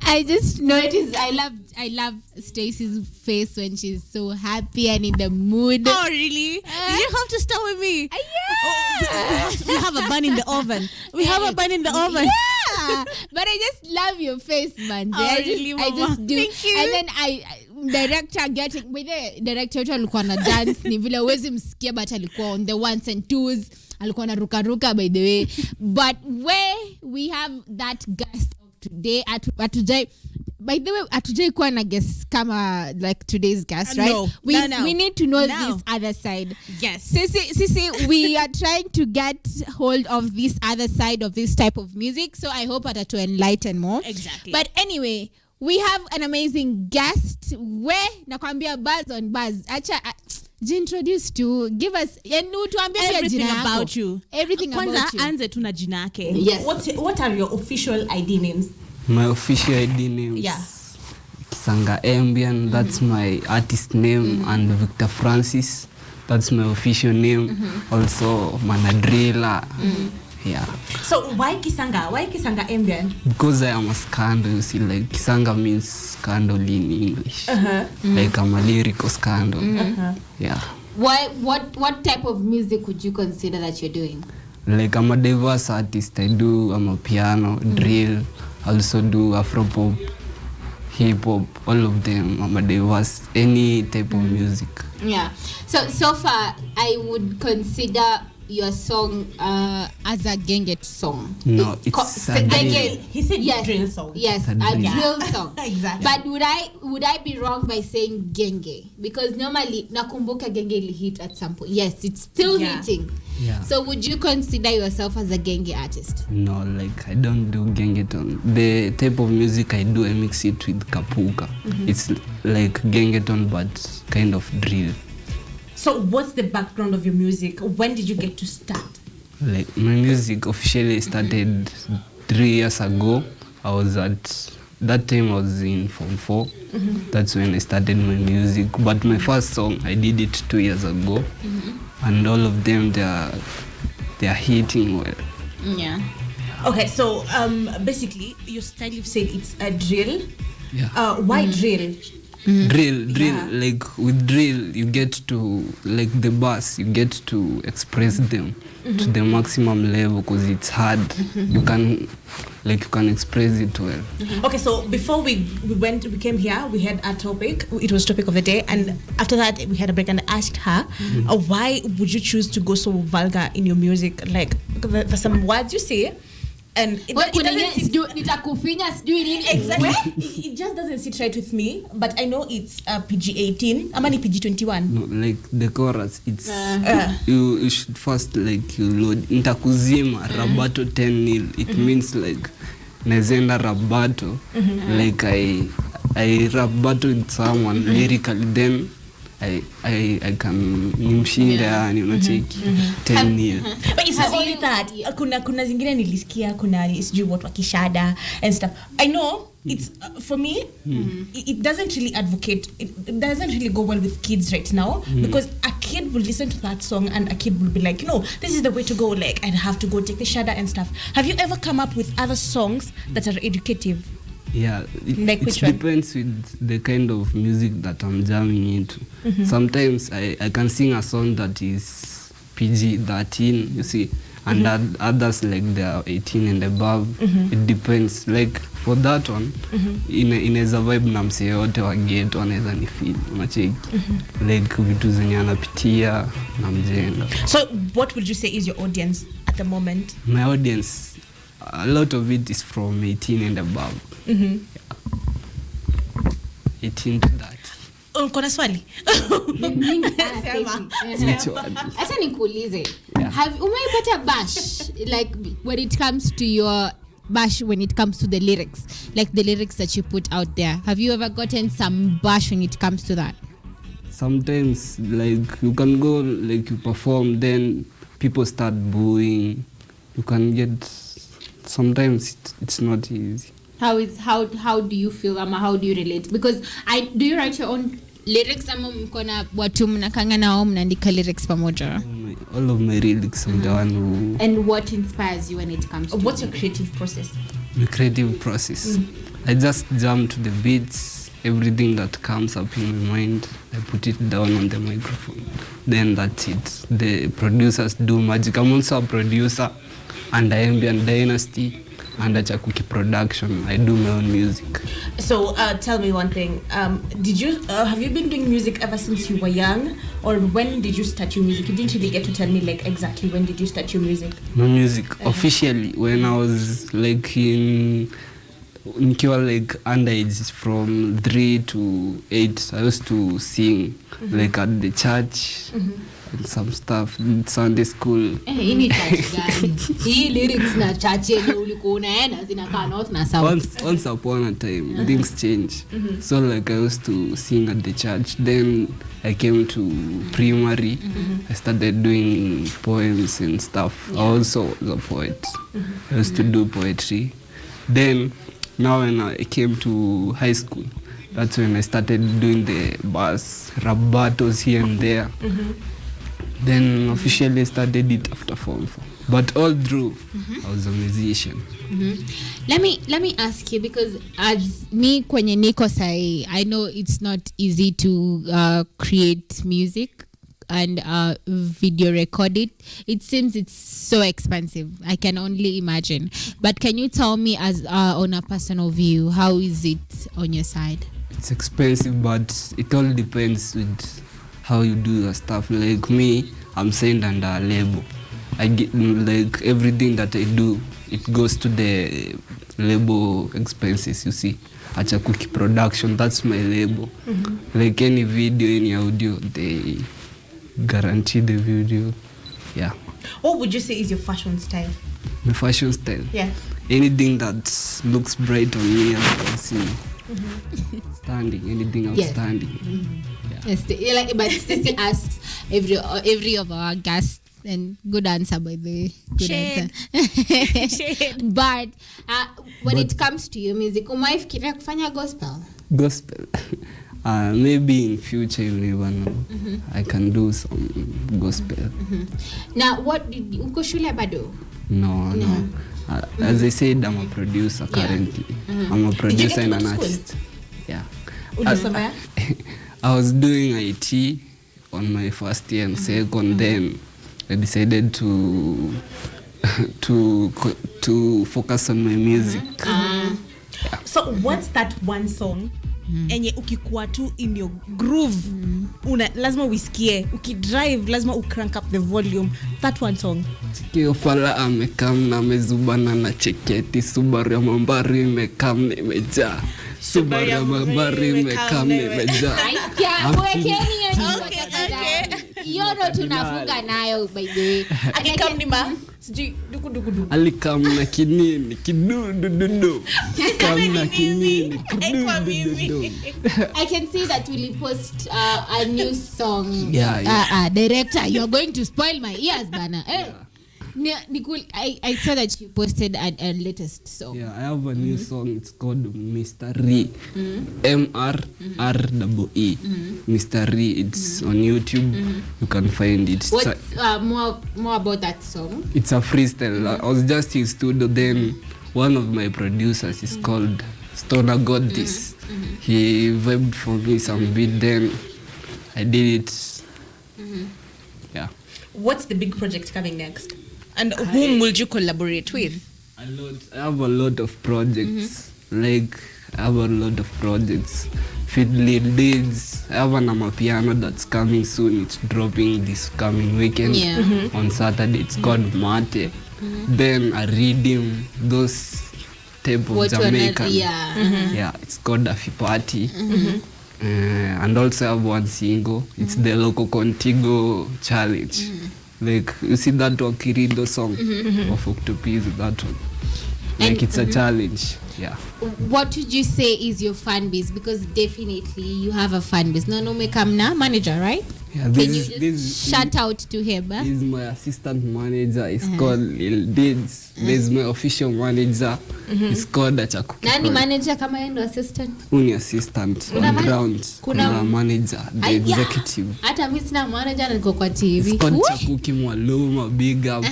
I just noticed I love Stacy's face when she's so happy and in the mood. Oh really? You have to start with me. Yeah. We have a bun in the oven. Yeah. But I just love your face, man. Oh, really, I just do. Thank you. And then director getting with the director alikuwa na dance ni vile uwezi msikia but alikuwa on the ones and twos, alikuwa na ruka by the way. But where we have that guest of today by the way atujai kuwa na guest kama like today's guest, right? No, we need to know this other side. Yes. Sisi, we are trying to get hold of this other side of this type of music, so I hope to enlighten more. Exactly. But anyway, we have an amazing guest. Where nakwambia buzz on buzz. Acha introduce to give us everything about you. Everything about you. Anze tuna jina yake. Yes. What are your official ID names? My official ID name is Kisanga Embian. That's my artist name. And Victor Francis. That's my official name. Also Manadrila. Yeah. So why Kisanga? Why Kisanga Embian? Because I am a scandal. You see, like Kisanga means scandal in English. Like I'm a lyrical scandal. Yeah. What type of music would you consider that you're doing? Like I'm a diverse artist. I'm a piano, drill. I also do Afro-pop, hip-hop, all of them. I'm a diverse, any type of music. Yeah. So far, I would consider your song as a genge song. No, it's a drill. He said drill song. Yes, a drill song. Exactly. But would I be wrong by saying genge? Because normally nakumbuka genge will hit at some point. Yes, it's still hitting. Yeah. So would you consider yourself as a genge artist? No, like I don't do gengeton. The type of music I do, I mix it with kapuka. It's like gengeton but kind of drill. So what's the background of your music? When did you get to start? Like my music officially started 3 years ago. I was in Form 4. That's when I started my music. But my first song, I did it 2 years ago. And all of them, they are hitting well. Yeah. Okay, so basically, your style, you've said it's a drill. Yeah. Why drill? Drill. Like with drill, you get to, like the bass, you get to express them to the maximum level because it's hard. You can express it well. Okay, so before we came here, we had a topic. It was topic of the day, and after that we had a break, and I asked her, why would you choose to go so vulgar in your music? Like there's some words you say, and it just doesn't sit right with me. But I know it's PG-18. How many PG-21? No, like the chorus, it's you should first like you load Ntakuzima Rabato 10-0. It means like Nezenda Rabato. Like I rap battle with someone lyrically, then I can nimshinde yani unacheki 10-0. But it's not only that. Kuna zingine nilisikia kuna sijui what wakishada and stuff. I know it's for me it doesn't really advocate, it doesn't really go well with kids right now because a kid will listen to that song and a kid will be like, no, this is the way to go, like I'd have to go take the shada and stuff. Have you ever come up with other songs that are educative? Yeah, Like it depends with the kind of music that I'm jamming into. Sometimes I can sing a song that is PG-13, you see, and others like they are 18 and above. It depends. Like for that one, inaweza vibe na msee yote wa ghetto anaweza ni feel, unacheki. Like vitu zenye anapitia na mjenga. So what would you say is your audience at the moment? My audience, a lot of it is from 18 and above. 18 to that. Kuna swali? Acha nikuulize. Umeipata bash like when it comes to your bash, when it comes to the lyrics, like the lyrics that you put out there? Have you ever gotten some bash when it comes to that? Sometimes like you can go, like you perform, then people start booing. You can get, sometimes it's not easy. How do you feel, how do you relate? Because do you write your own lyrics ama mkona watu mnakanga nao mnaandika lyrics pamoja? All of my lyrics I'm the one who... And what inspires you when it comes to what's your creative process? My creative process. I just jam to the beats, everything that comes up in my mind, I put it down on the microphone. Then that's it. The producers do magic. I'm also a producer under Embian Dynasty, under Chakuki Production. I do my own music. So tell me one thing. Did you have you been doing music ever since you were young, or when did you start your music? You didn't really get to tell me like exactly when did you start your music. My music officially when I was like nikiwa like underage from 3 to 8, I used to sing like at the church and some stuff in Sunday school. Ini church gani? Hii lyrics na church yenye ulikuwa unaenda zinakaa not na sound. Once upon a time things change. So like I used to sing at the church. Then I came to primary. I started doing poems and stuff. I also was a poet. I used to do poetry. Then now when I came to high school, that's when I started doing the bus rap battles here and there. Then officially started it after Form 4. But all through, I was a musician. Let me ask you, because as me kwenye niko sai, I know it's not easy to create music and video record it. It seems it's so expensive. I can only imagine. But can you tell me, as on a personal view, how is it on your side? It's expensive, but it all depends with how you do the stuff. Like me, I'm signed under a label. I get like everything that I do, it goes to the label expenses, you see. Chakuki Production, that's my label. Like any video, any audio, they guarantee the video. Yeah. What would you say is your fashion style? My fashion style? Yeah. Anything that looks bright on me, as you can see. Standing, anything outstanding. Yes, like, but Stacy asks every of our guests, and good answer, by the way. Good answer. But when it comes to your music, umaifikiria kufanya gospel? Gospel. Maybe in future, you never know. I can do some gospel. Now, what did you uko shule bado? No. As I said, I'm a producer currently. I'm a producer and an artist. Yeah. I was doing IT on my first year and second. Then I decided to focus on my music. So what's that one song enye ukikuwa tu in your groove lazima uisikie, ukidrive lazima crank up the volume? That one song. Kio fala amekam na mezubana na cheketi, Subaru ya mambari imekam nimejaa, Subaru ya mambari imekam nimejaa. Yono tunafunga nayo, by the way. Akikam ni ma sijui dukudukudu. Alikam na kinini kidudududu. Kam na kinini kidudududu. I can see that we post a new song. Yeah. Director, you're going to spoil my ears, bana. I saw that you posted a latest song. Yeah, I have a new song. It's called Mr. Re. MRREE. Mr. Re. It's on YouTube. You can find it. What more about that song? It's a freestyle. I was just in studio. Then one of my producers is called Stoner Got This. He vibed for me some beat. Then I did it. Yeah. What's the big project coming next? And whom will you collaborate with? I have a lot of projects. Like, I have a lot of projects. Fiddly leads. I have an amapiano that's coming soon. It's dropping this coming weekend. On Saturday. It's called Mate. Then I read him those type of Jamaican. Yeah, it's called Afi Party. And also I have one single. It's the Loco Contigo Challenge. Like, you see that one, Kirido song of Octopus, that one. Like, and it's a challenge. Yeah. What would you say is your fan base? Because definitely you have a fan base. No, Mekamna, manager, right? Yeah, Can you shout out to him? This is my assistant manager. It's called Lil Dids. This is my official manager. It's called Chakuki. Nani manager kama yendo assistant? Uni assistant on ground. Kuna manager, the executive. Hata mimi sina manager na niko kwa TV. It's called Chakuki Mwaluma, big up.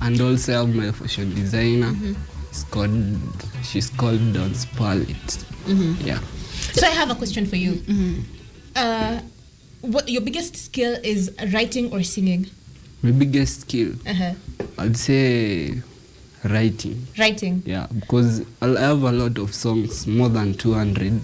And also I have my fashion designer. she's called Dance Palette. Yeah. So I have a question for you. What your biggest skill is, writing or singing? My biggest skill, Uh-huh. I'd say writing. Writing. Yeah, because I have a lot of songs, more than 200,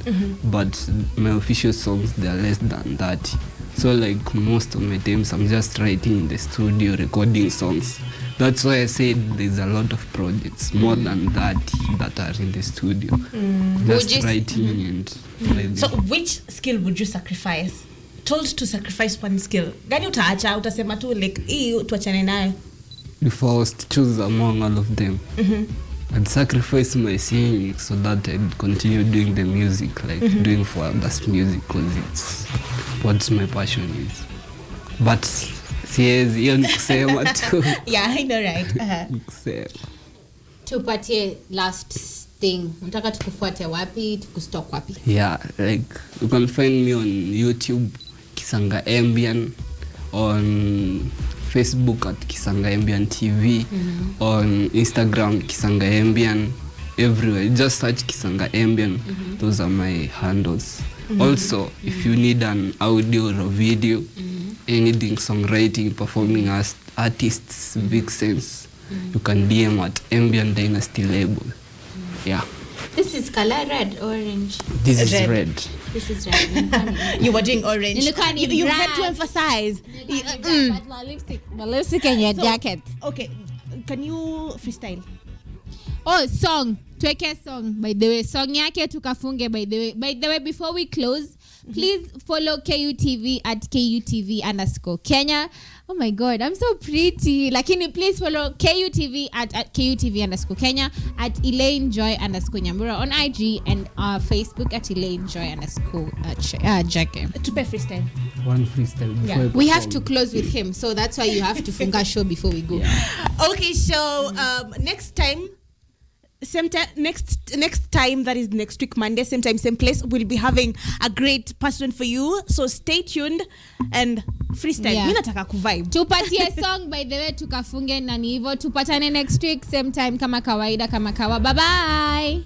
but my official songs, they're less than that. So like most of my times, I'm just writing in the studio, recording songs. That's why I said there's a lot of projects, more than that are in the studio. Just writing and writing. So which skill would you sacrifice? Told to sacrifice one skill. Gani utaacha, utasema tu like hii tuachane nayo? If I was to choose among all of them, I'd sacrifice my singing so that I'd continue doing the music, like doing for others music, because it's what my passion is. But siwezi, hiyo ni kusema tu. Yeah, I know, right? Uh-huh. Ni kusema. Tupatie last thing. Unataka tukufuate wapi, tukustalk wapi? Yeah, like you can find me on YouTube, Kisanga Embian, on Facebook at Kisanga Embian TV, on Instagram Kisanga Embian, everywhere. Just search Kisanga Embian. Those are my handles. Also, if you need an audio or a video, anything, songwriting, performing as artists, big sense, you can DM at Embian Dynasty label. Yeah. This is color red, orange. This is Red. red. This is red. You were doing orange. Nilikuwa ni You had black. to emphasize. My lipstick and your jacket. Okay, can you freestyle? Oh, song. Tuweke song. By the way, song yake tukafunge by the way. By the way, before we close, please follow KUTV at KUTV_Kenya. Oh my God, I'm so pretty. Lakini please follow KUTV at KUTV_Kenya, at Elaine Joy _Nyambura on IG, and Facebook at Elaine Joy _Jackie. Tupe freestyle. One freestyle before I We have perform. to close with him, so that's why you have to funga show before we go. Okay, so next time, next time, that is next week Monday, same time, same place, we'll be having a great person for you, so stay tuned and freestyle. Yeah. Mimi nataka kuvibe. Tupatie song by the way, tukafunge na ni hivyo. Tupatane next week same time kama kawaida, kama kawa. Bye bye.